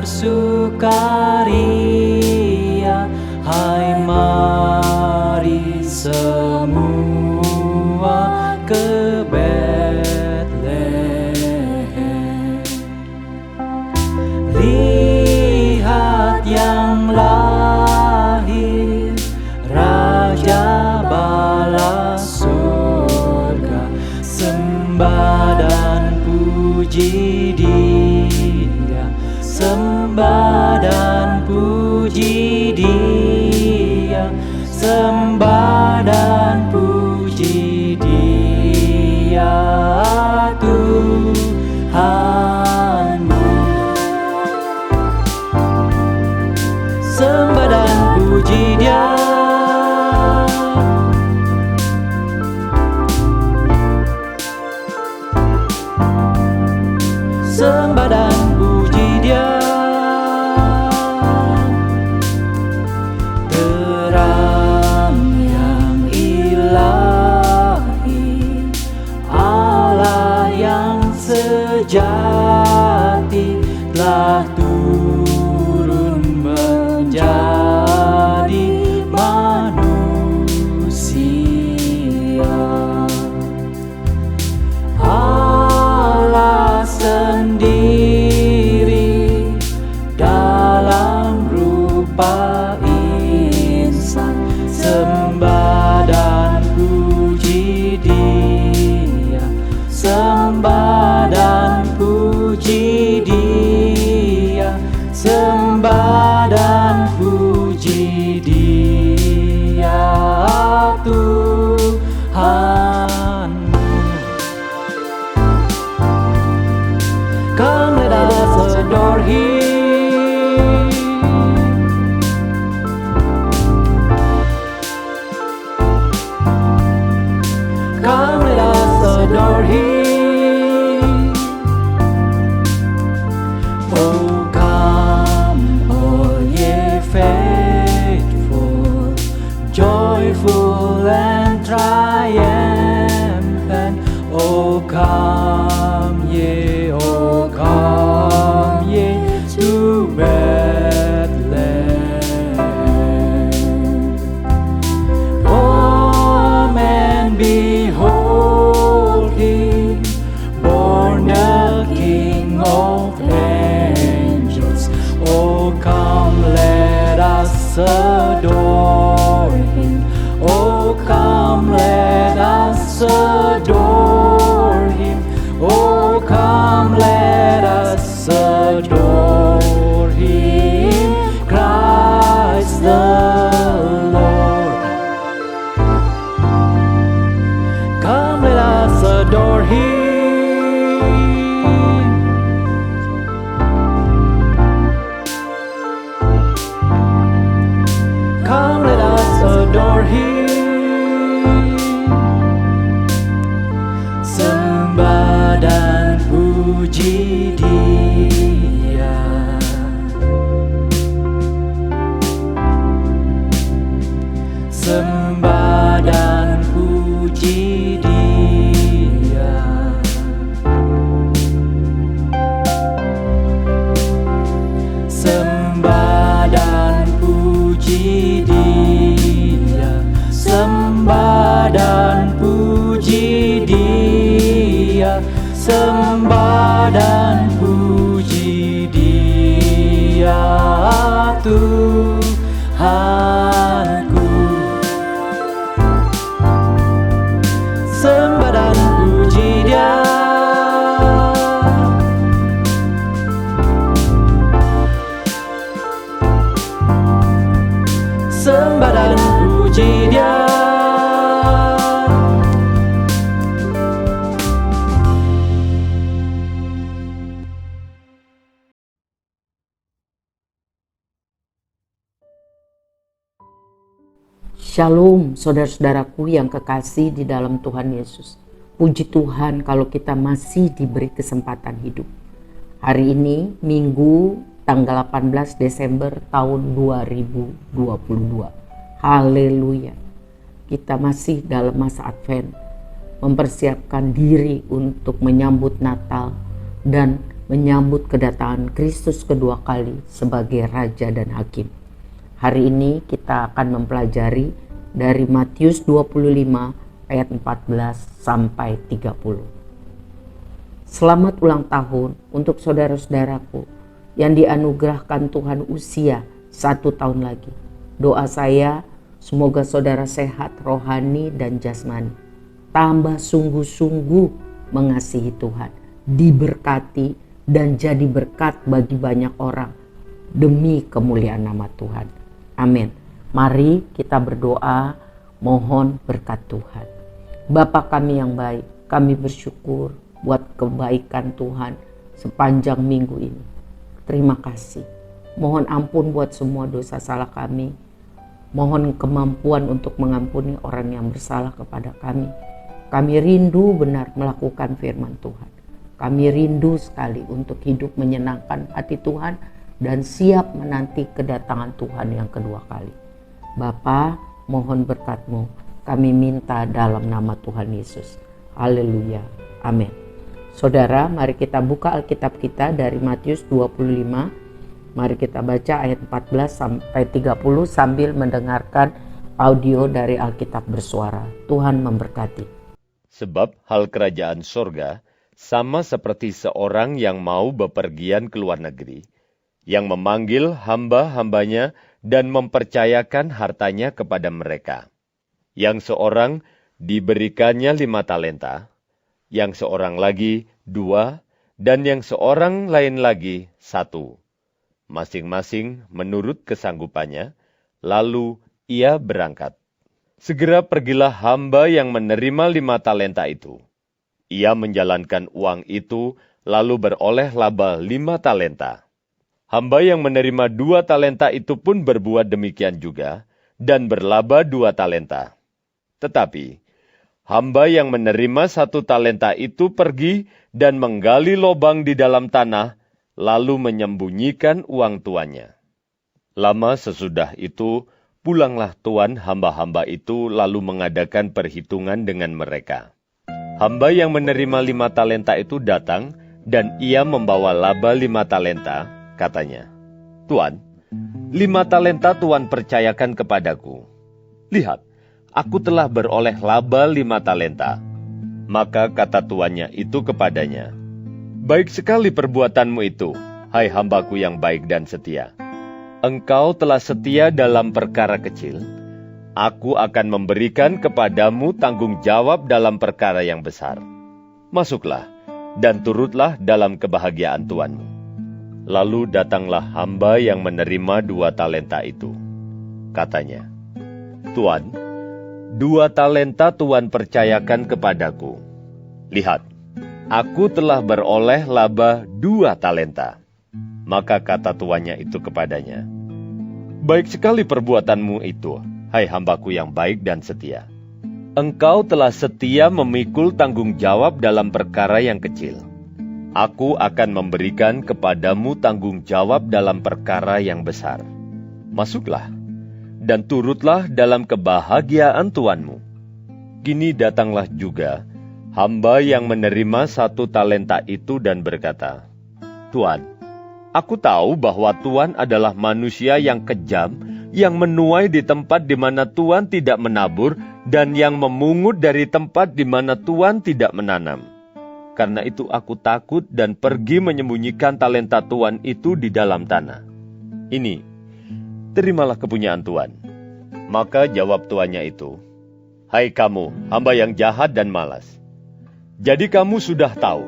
bersukaria. Hai, mari semua ke Betlehem. Lihat yang lahir, Raja bala surga. Sembah dan puji Dia, sembah dan puji Dia, sembah dan puji Dia, Tuhanmu. Sembah dan puji Dia, sembah dan puji Dia. Terang yang ilahi, Allah yang sejati telah turun menjadi manusia. Allah sendiri dalam rupa insan. Sembah dan puji Dia, sembah dan puji Dia, sembah dan puji Dia, Tuhanmu. Come, let us adore Him. Come, let us adore Him. Oh, come, all ye faithful, joyful and triumphant. Oh, come ye, oh, come ye to Bethlehem. Come and behold Him, born the King of angels. Oh, come, let us adore Him. Oh, come, let us adore Him. Oh, come, let us adore Him, Christ the Lord. Come, let us adore Him. Come, let us adore Him. Sembah dan puji Dia, sembah dan puji Dia, sembah dan puji Dia, sembah dan puji Dia, sembah dan puji Dia, Tuhanku. Sembah dan puji Dia, sembah dan puji Dia. Shalom saudara-saudaraku yang kekasih di dalam Tuhan Yesus. Puji Tuhan kalau kita masih diberi kesempatan hidup. Hari ini Minggu tanggal 18 Desember tahun 2022. Haleluya. Kita masih dalam masa Advent, mempersiapkan diri untuk menyambut Natal dan menyambut kedatangan Kristus kedua kali sebagai Raja dan Hakim. Hari ini kita akan mempelajari dari Matius 25 ayat 14 sampai 30. Selamat ulang tahun untuk saudara-saudaraku yang dianugerahkan Tuhan usia 1 tahun lagi. Doa saya, semoga saudara sehat rohani dan jasmani, tambah sungguh-sungguh mengasihi Tuhan, diberkati dan jadi berkat bagi banyak orang demi kemuliaan nama Tuhan. Amin. Mari kita berdoa, mohon berkat Tuhan. Bapa kami yang baik, kami bersyukur buat kebaikan Tuhan sepanjang minggu ini. Terima kasih. Mohon ampun buat semua dosa salah kami. Mohon kemampuan untuk mengampuni orang yang bersalah kepada kami. Kami rindu benar melakukan firman Tuhan. Kami rindu sekali untuk hidup menyenangkan hati Tuhan dan siap menanti kedatangan Tuhan yang kedua kali. Bapa, mohon berkat-Mu. Kami minta dalam nama Tuhan Yesus. Haleluya. Amin. Saudara, mari kita buka Alkitab kita dari Matius 25. Mari kita baca ayat 14 sampai 30 sambil mendengarkan audio dari Alkitab bersuara. Tuhan memberkati. Sebab hal kerajaan sorga sama seperti seorang yang mau bepergian ke luar negeri, yang memanggil hamba-hambanya dan mempercayakan hartanya kepada mereka. Yang seorang diberikannya 5 talenta, yang seorang lagi 2, dan yang seorang lain lagi 1. Masing-masing menurut kesanggupannya, lalu ia berangkat. Segera pergilah hamba yang menerima 5 talenta itu. Ia menjalankan uang itu, lalu beroleh laba 5 talenta. Hamba yang menerima 2 talenta itu pun berbuat demikian juga, dan berlaba 2 talenta. Tetapi, hamba yang menerima 1 talenta itu pergi dan menggali lobang di dalam tanah, lalu menyembunyikan uang tuannya. Lama sesudah itu, pulanglah tuan hamba-hamba itu lalu mengadakan perhitungan dengan mereka. Hamba yang menerima 5 talenta itu datang, dan ia membawa laba 5 talenta, katanya, "Tuan, 5 talenta Tuan percayakan kepadaku. Lihat, aku telah beroleh laba 5 talenta. Maka kata tuannya itu kepadanya, "Baik sekali perbuatanmu itu, hai hambaku yang baik dan setia. Engkau telah setia dalam perkara kecil, aku akan memberikan kepadamu tanggung jawab dalam perkara yang besar. Masuklah, dan turutlah dalam kebahagiaan tuanmu." Lalu datanglah hamba yang menerima 2 talenta itu. Katanya, "Tuan, 2 talenta Tuan percayakan kepadaku. Lihat, aku telah beroleh laba 2 talenta. Maka kata tuannya itu kepadanya, "Baik sekali perbuatanmu itu, hai hambaku yang baik dan setia. Engkau telah setia memikul tanggung jawab dalam perkara yang kecil. Aku akan memberikan kepadamu tanggung jawab dalam perkara yang besar. Masuklah, dan turutlah dalam kebahagiaan tuanmu." Kini datanglah juga hamba yang menerima 1 talenta itu dan berkata, "Tuan, aku tahu bahwa Tuan adalah manusia yang kejam, yang menuai di tempat di mana Tuan tidak menabur, dan yang memungut dari tempat di mana Tuan tidak menanam. Karena itu aku takut dan pergi menyembunyikan talenta Tuan itu di dalam tanah. Ini, terimalah kepunyaan Tuan." Maka jawab tuannya itu, "Hai kamu, hamba yang jahat dan malas. Jadi kamu sudah tahu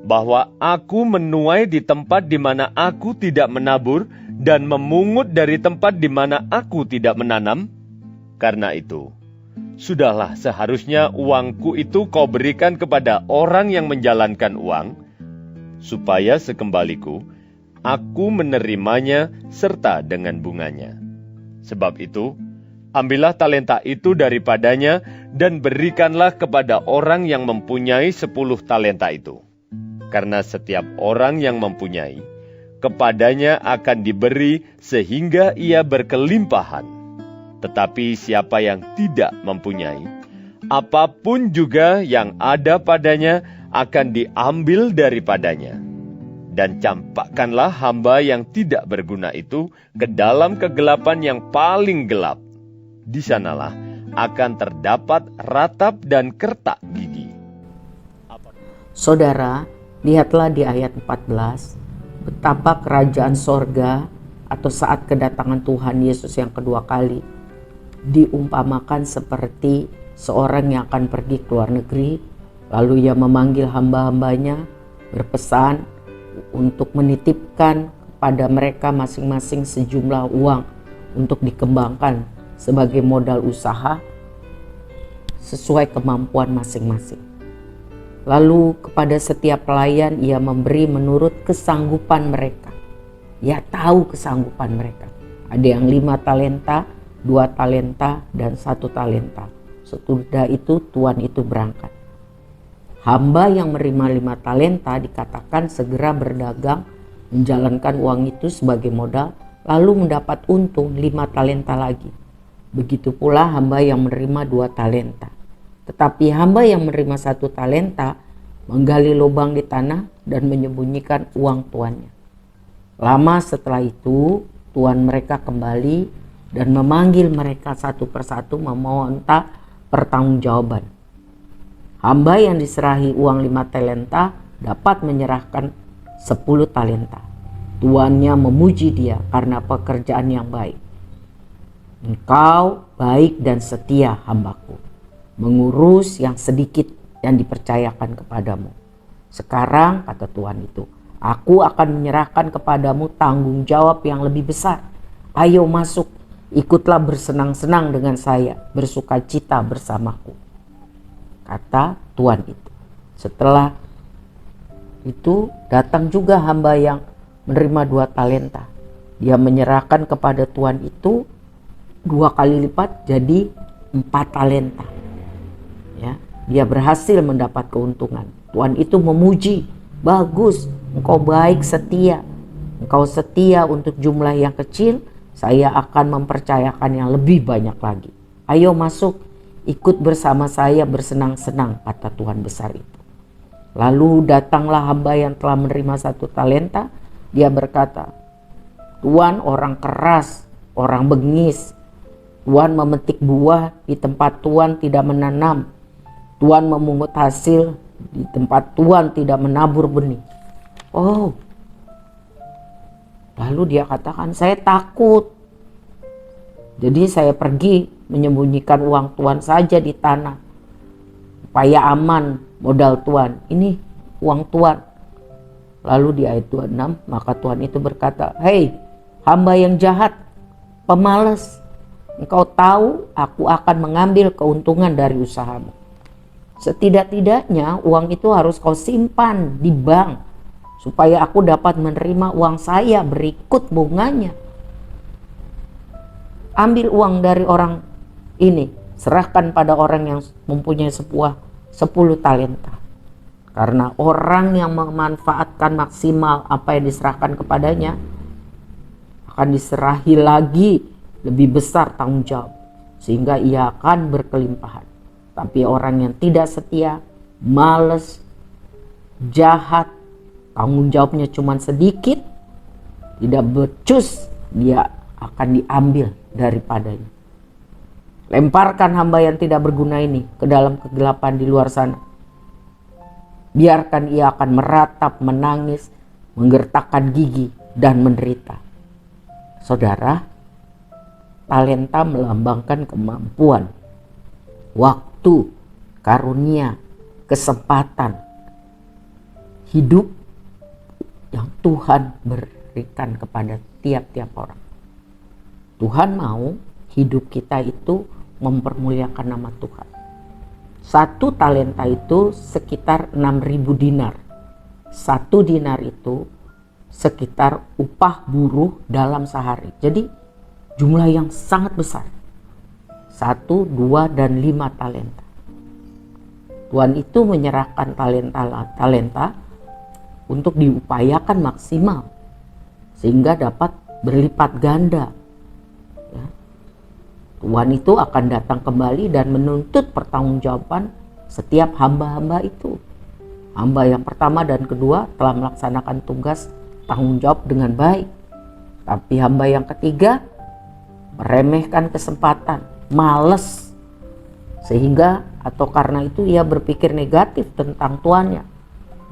bahwa aku menuai di tempat di mana aku tidak menabur dan memungut dari tempat di mana aku tidak menanam? Karena itu, sudahlah seharusnya uangku itu kau berikan kepada orang yang menjalankan uang, supaya sekembaliku aku menerimanya serta dengan bunganya. Sebab itu, ambillah talenta itu daripadanya dan berikanlah kepada orang yang mempunyai 10 talenta itu. Karena setiap orang yang mempunyai, kepadanya akan diberi sehingga ia berkelimpahan. Tetapi siapa yang tidak mempunyai, apapun juga yang ada padanya akan diambil daripadanya. dan campakkanlah hamba yang tidak berguna itu ke dalam kegelapan yang paling gelap. Di sanalah akan terdapat ratap dan kertak gigi. Saudara, lihatlah di ayat 14, betapa kerajaan sorga atau saat kedatangan Tuhan Yesus yang kedua kali diumpamakan seperti seorang yang akan pergi ke luar negeri, lalu ia memanggil hamba-hambanya, berpesan untuk menitipkan pada mereka masing-masing sejumlah uang untuk dikembangkan sebagai modal usaha sesuai kemampuan masing-masing. Lalu kepada setiap pelayan ia memberi menurut kesanggupan mereka. Ia tahu kesanggupan mereka. Ada yang 5 talenta, 2 talenta, dan 1 talenta. Sesudah itu tuan itu berangkat. Hamba yang menerima 5 talenta dikatakan segera berdagang, menjalankan uang itu sebagai modal, lalu mendapat untung 5 talenta lagi. Begitu pula hamba yang menerima 2 talenta. Tetapi hamba yang menerima 1 talenta menggali lubang di tanah dan menyembunyikan uang tuannya. Lama setelah itu tuan mereka kembali dan memanggil mereka satu persatu meminta pertanggungjawaban. Hamba yang diserahi uang 5 talenta dapat menyerahkan 10 talenta. Tuannya memuji dia karena pekerjaan yang baik. Engkau baik dan setia, hambaku, mengurus yang sedikit yang dipercayakan kepadamu. Sekarang, kata tuan itu, aku akan menyerahkan kepadamu tanggung jawab yang lebih besar. Ayo masuk, ikutlah bersenang-senang dengan saya, bersukacita bersamaku, kata tuan itu. Setelah itu datang juga hamba yang menerima 2 talenta. Dia menyerahkan kepada tuan itu 2 kali lipat, jadi 4 talenta. Ya, dia berhasil mendapat keuntungan. Tuan itu memuji, bagus, engkau baik, setia. Engkau setia untuk jumlah yang kecil, saya akan mempercayakan yang lebih banyak lagi. Ayo masuk, ikut bersama saya bersenang-senang, kata tuan besar itu. Lalu datanglah hamba yang telah menerima 1 talenta. Dia berkata, Tuan orang keras, orang bengis. Tuan memetik buah di tempat Tuan tidak menanam. Tuan memungut hasil di tempat Tuan tidak menabur benih. Oh, lalu dia katakan, saya takut. Jadi saya pergi menyembunyikan uang Tuan saja di tanah, supaya aman modal Tuan. Ini uang Tuan. Lalu di ayat 26, maka Tuan itu berkata, hei hamba yang jahat, pemalas, engkau tahu aku akan mengambil keuntungan dari usahamu. Setidak-tidaknya uang itu harus kau simpan di bank, supaya aku dapat menerima uang saya berikut bunganya. Ambil uang dari orang ini, serahkan pada orang yang mempunyai 10 talenta. Karena orang yang memanfaatkan maksimal apa yang diserahkan kepadanya, akan diserahi lagi lebih besar tanggung jawab, sehingga ia akan berkelimpahan. Tapi orang yang tidak setia, malas, jahat, tanggung jawabnya cuma sedikit, tidak becus, dia akan diambil daripadanya. Lemparkan hamba yang tidak berguna ini ke dalam kegelapan di luar sana. Biarkan ia akan meratap, menangis, menggertakkan gigi, dan menderita. Saudara, talenta melambangkan kemampuan, waktu, karunia, kesempatan, hidup yang Tuhan berikan kepada tiap-tiap orang. Tuhan mau hidup kita itu mempermuliakan nama Tuhan. 1 talenta itu sekitar 6.000 dinar. 1 dinar itu sekitar upah buruh dalam sehari. Jadi jumlah yang sangat besar. 1, 2, dan 5 talenta. Tuhan itu menyerahkan talenta untuk diupayakan maksimal, sehingga dapat berlipat ganda. Ya. Tuhan itu akan datang kembali dan menuntut pertanggungjawaban setiap hamba-hamba itu. Hamba yang pertama dan kedua telah melaksanakan tugas tanggung jawab dengan baik. Tapi hamba yang ketiga meremehkan kesempatan, males. Sehingga atau karena itu ia berpikir negatif tentang tuannya.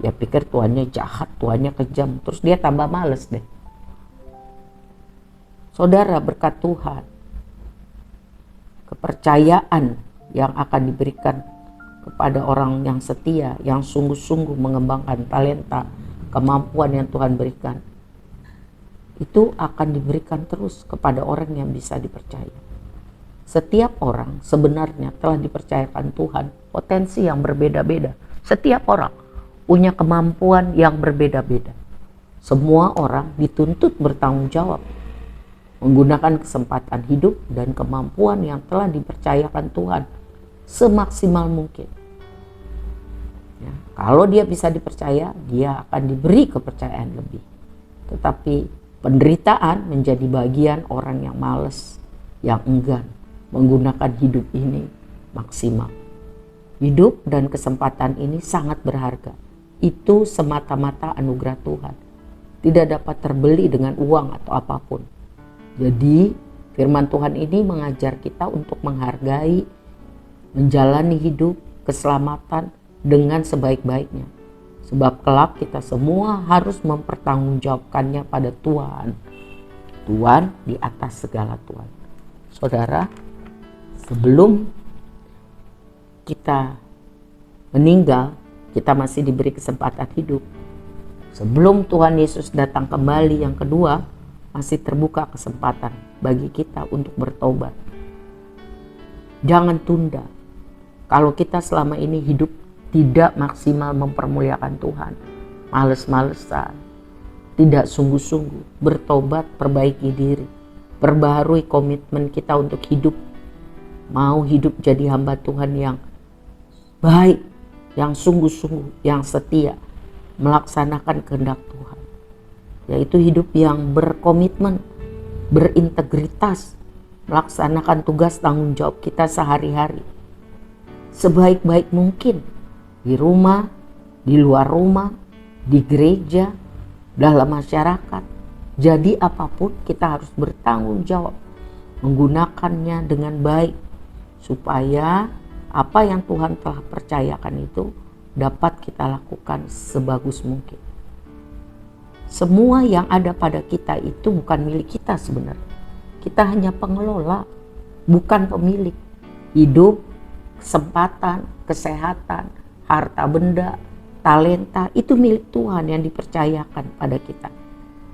Dia pikir tuannya jahat, tuannya kejam. Terus dia tambah males deh. Saudara, berkat Tuhan, kepercayaan yang akan diberikan kepada orang yang setia, yang sungguh-sungguh mengembangkan talenta, kemampuan yang Tuhan berikan, itu akan diberikan terus kepada orang yang bisa dipercaya. Setiap orang sebenarnya telah dipercayakan Tuhan potensi yang berbeda-beda. Setiap orang punya kemampuan yang berbeda-beda. Semua orang dituntut bertanggung jawab menggunakan kesempatan hidup dan kemampuan yang telah dipercayakan Tuhan semaksimal mungkin. Ya, kalau dia bisa dipercaya, dia akan diberi kepercayaan lebih. Tetapi penderitaan menjadi bagian orang yang malas, yang enggan menggunakan hidup ini maksimal. Hidup dan kesempatan ini sangat berharga. Itu semata-mata anugerah Tuhan. Tidak dapat terbeli dengan uang atau apapun. Jadi firman Tuhan ini mengajar kita untuk menghargai, menjalani hidup, keselamatan dengan sebaik-baiknya. Sebab kelak kita semua harus mempertanggungjawabkannya pada Tuhan. Tuhan di atas segala Tuhan. Saudara, sebelum kita meninggal, kita masih diberi kesempatan hidup. Sebelum Tuhan Yesus datang kembali yang kedua, masih terbuka kesempatan bagi kita untuk bertobat. Jangan tunda. Kalau kita selama ini hidup tidak maksimal mempermuliakan Tuhan, males-malesan, tidak sungguh-sungguh, bertobat, perbaiki diri, perbaharui komitmen kita untuk hidup, mau hidup jadi hamba Tuhan yang baik, yang sungguh-sungguh, yang setia, melaksanakan kehendak Tuhan, yaitu hidup yang berkomitmen, berintegritas, melaksanakan tugas tanggung jawab kita sehari-hari sebaik-baik mungkin, di rumah, di luar rumah, di gereja, dalam masyarakat. Jadi apapun kita harus bertanggung jawab, menggunakannya dengan baik, supaya apa yang Tuhan telah percayakan itu dapat kita lakukan sebagus mungkin. Semua yang ada pada kita itu bukan milik kita sebenarnya. Kita hanya pengelola, bukan pemilik. Hidup, kesempatan, kesehatan, harta benda, talenta itu milik Tuhan yang dipercayakan pada kita.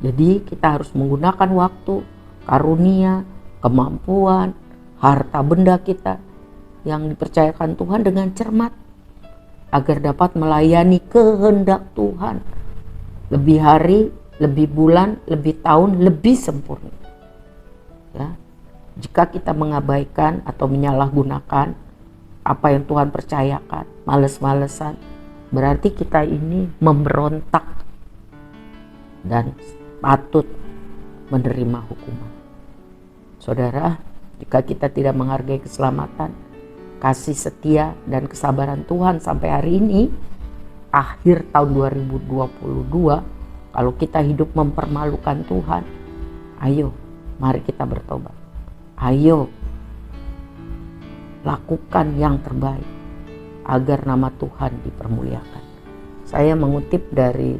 Jadi kita harus menggunakan waktu, karunia, kemampuan, harta benda kita yang dipercayakan Tuhan dengan cermat, agar dapat melayani kehendak Tuhan lebih hari, lebih bulan, lebih tahun, lebih sempurna. Ya, jika kita mengabaikan atau menyalahgunakan apa yang Tuhan percayakan, males-malesan, berarti kita ini memberontak dan patut menerima hukuman. Saudara, jika kita tidak menghargai keselamatan, kasih setia dan kesabaran Tuhan sampai hari ini, akhir tahun 2022, kalau kita hidup mempermalukan Tuhan, ayo mari kita bertobat. Ayo lakukan yang terbaik agar nama Tuhan dipermuliakan. Saya mengutip dari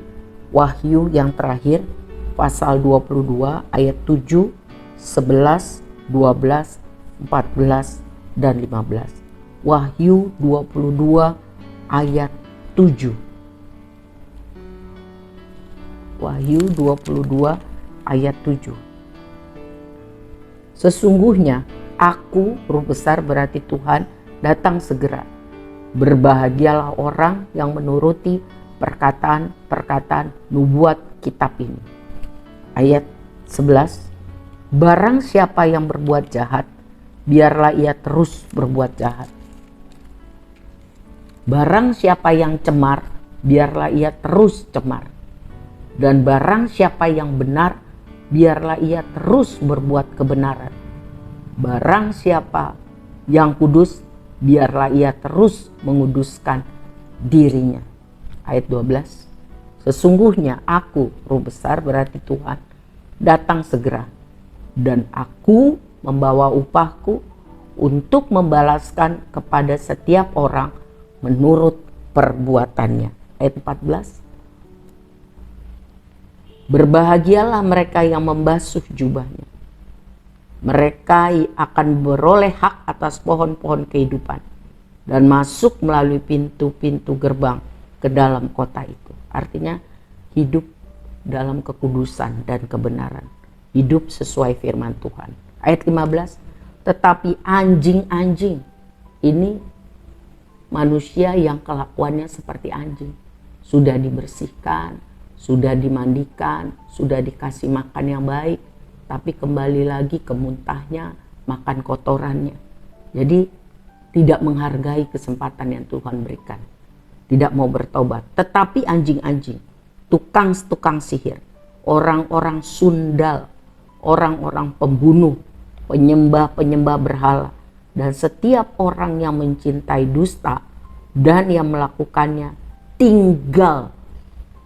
Wahyu yang terakhir, pasal 22 ayat 7, 11, 12, 14, dan 15. Wahyu 22 ayat 7. Wahyu 22 ayat 7. Sesungguhnya aku, huruf besar berarti Tuhan, datang segera. Berbahagialah orang yang menuruti perkataan-perkataan nubuat kitab ini. Ayat 11. Barang siapa yang berbuat jahat, biarlah ia terus berbuat jahat. Barang siapa yang cemar, biarlah ia terus cemar. Dan barang siapa yang benar, biarlah ia terus berbuat kebenaran. Barang siapa yang kudus, biarlah ia terus menguduskan dirinya. Ayat 12. Sesungguhnya aku, Roh besar berarti Tuhan, datang segera, dan aku membawa upahku untuk membalaskan kepada setiap orang menurut perbuatannya. Ayat 14. Berbahagialah mereka yang membasuh jubahnya. Mereka akan beroleh hak atas pohon-pohon kehidupan dan masuk melalui pintu-pintu gerbang ke dalam kota itu. Artinya hidup dalam kekudusan dan kebenaran. Hidup sesuai firman Tuhan. Ayat 15. Tetapi anjing-anjing, ini manusia yang kelakuannya seperti anjing. Sudah dibersihkan, sudah dimandikan, sudah dikasih makan yang baik, tapi kembali lagi ke muntahnya, makan kotorannya. Jadi tidak menghargai kesempatan yang Tuhan berikan. Tidak mau bertobat. Tetapi anjing-anjing, tukang-tukang sihir, orang-orang sundal, orang-orang pembunuh, penyembah-penyembah berhala, dan setiap orang yang mencintai dusta dan yang melakukannya tinggal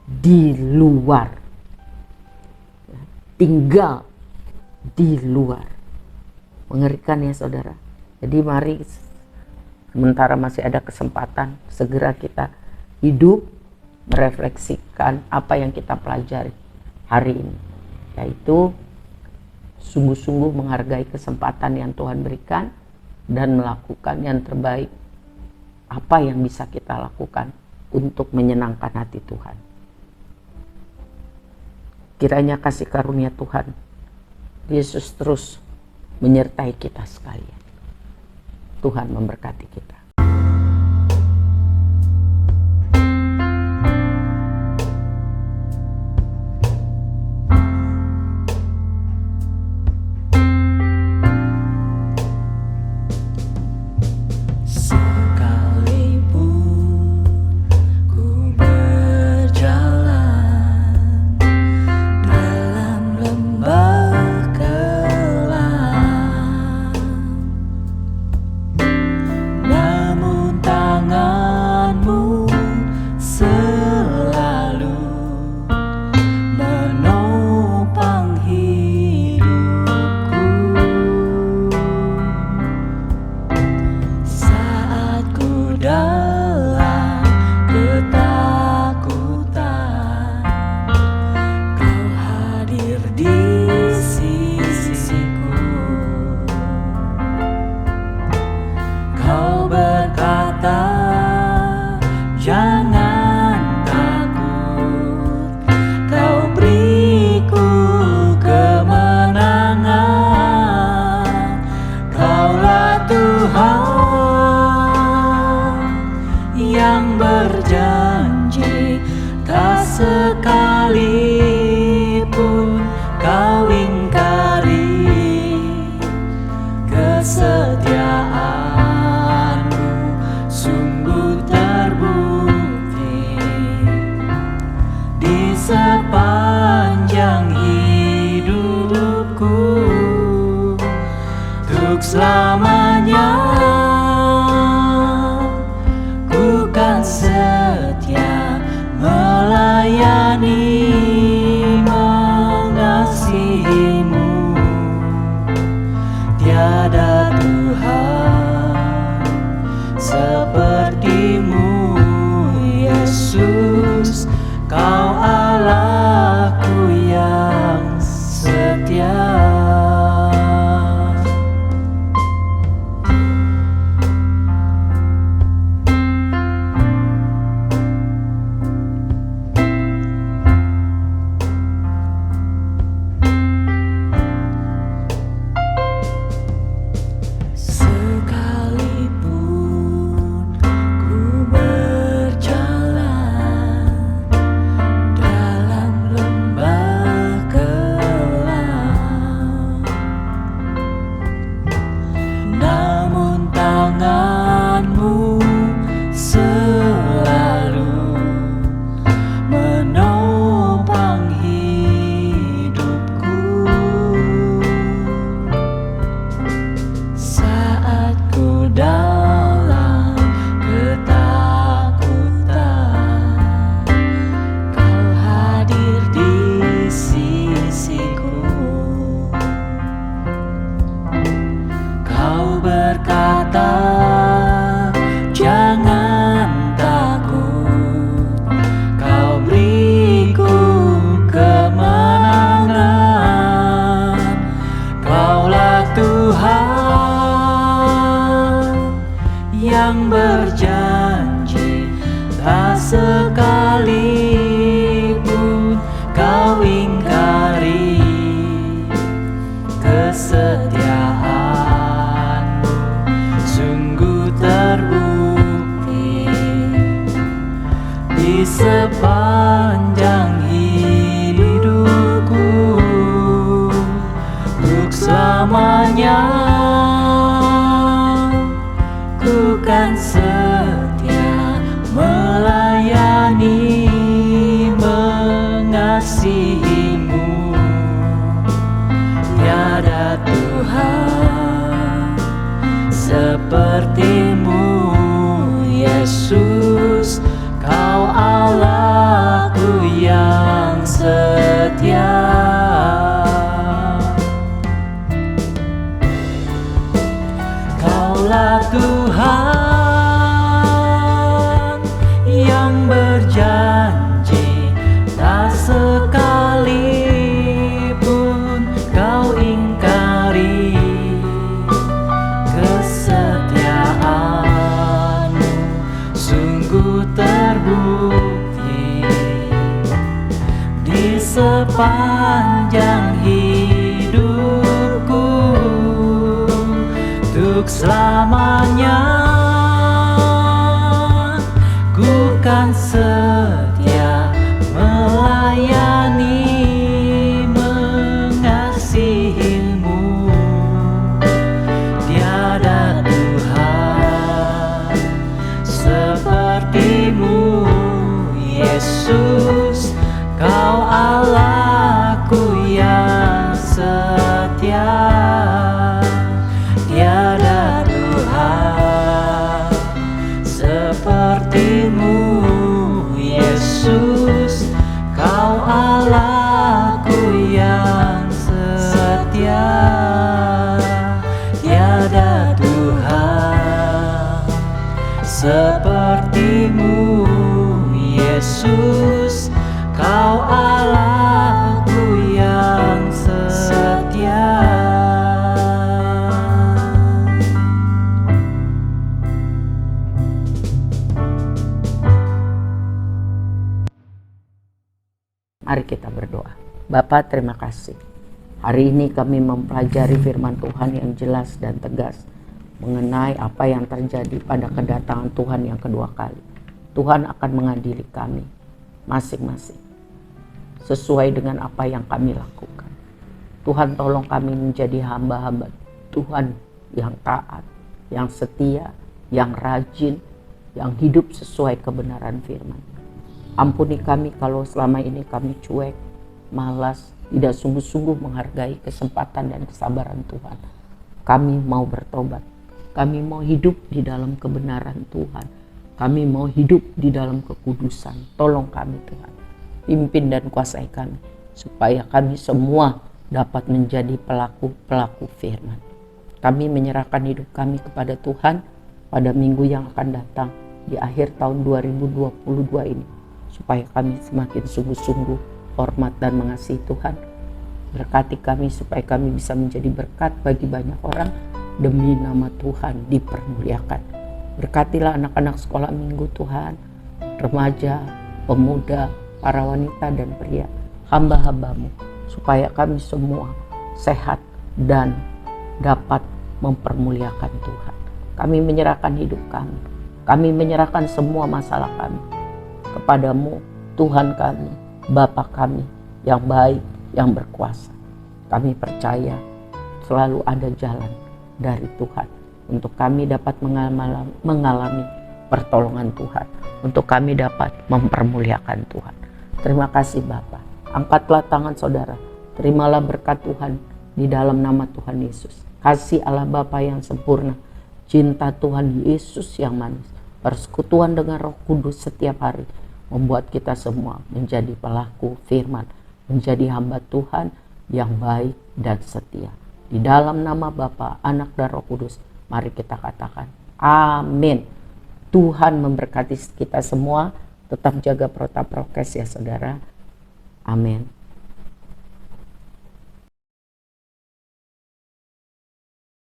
di luar. Tinggal di luar. Mengerikan ya saudara. Jadi mari sementara masih ada kesempatan, segera kita hidup merefleksikan apa yang kita pelajari hari ini, yaitu sungguh-sungguh menghargai kesempatan yang Tuhan berikan dan melakukan yang terbaik apa yang bisa kita lakukan untuk menyenangkan hati Tuhan. Kiranya kasih karunia Tuhan Yesus terus menyertai kita sekalian. Tuhan memberkati kita. Sekalipun ku berjalan dalam lembah kelam, sepanjang hidupku, untuk selamanya ku kan setia melayani, mengasihimu. Tiada Tuhan sepertimu, Yesus, Kau Allahku yang setia. Tiada Tuhan sepertimu, Yesus, Kau Allahku yang setia. Tiada Tuhan sepertimu, Yesus, Kau Allahku yang setia. Mari kita berdoa. Bapa, terima kasih. Hari ini kami mempelajari firman Tuhan yang jelas dan tegas mengenai apa yang terjadi pada kedatangan Tuhan yang kedua kali. Tuhan akan mengadili kami masing-masing sesuai dengan apa yang kami lakukan. Tuhan, tolong kami menjadi hamba-hamba Tuhan yang taat, yang setia, yang rajin, yang hidup sesuai kebenaran firman. Ampuni kami kalau selama ini kami cuek, malas, tidak sungguh-sungguh menghargai kesempatan dan kesabaran Tuhan. Kami mau bertobat. Kami mau hidup di dalam kebenaran Tuhan. Kami mau hidup di dalam kekudusan. Tolong kami Tuhan. Pimpin dan kuasai kami, supaya kami semua dapat menjadi pelaku-pelaku firman. Kami menyerahkan hidup kami kepada Tuhan pada minggu yang akan datang di akhir tahun 2022 ini. Supaya kami semakin sungguh-sungguh hormat dan mengasihi Tuhan. Berkati kami supaya kami bisa menjadi berkat bagi banyak orang, demi nama Tuhan dipermuliakan. Berkatilah anak-anak sekolah minggu Tuhan, remaja, pemuda, para wanita dan pria, hamba-hambamu, supaya kami semua sehat dan dapat mempermuliakan Tuhan. Kami menyerahkan hidup kami menyerahkan semua masalah kami kepadamu, Tuhan kami, Bapa kami yang baik, yang berkuasa. Kami percaya selalu ada jalan dari Tuhan untuk kami dapat mengalami pertolongan Tuhan, untuk kami dapat mempermuliakan Tuhan. Terima kasih Bapa. Angkatlah tangan saudara, terimalah berkat Tuhan di dalam nama Tuhan Yesus. Kasih Allah Bapa yang sempurna, cinta Tuhan Yesus yang manis, persekutuan dengan Roh Kudus setiap hari membuat kita semua menjadi pelaku firman, menjadi hamba Tuhan yang baik dan setia. Di dalam nama Bapa, Anak dan Roh Kudus, mari kita katakan amin. Tuhan memberkati kita semua. Tetap jaga protap prokes ya saudara. Amin.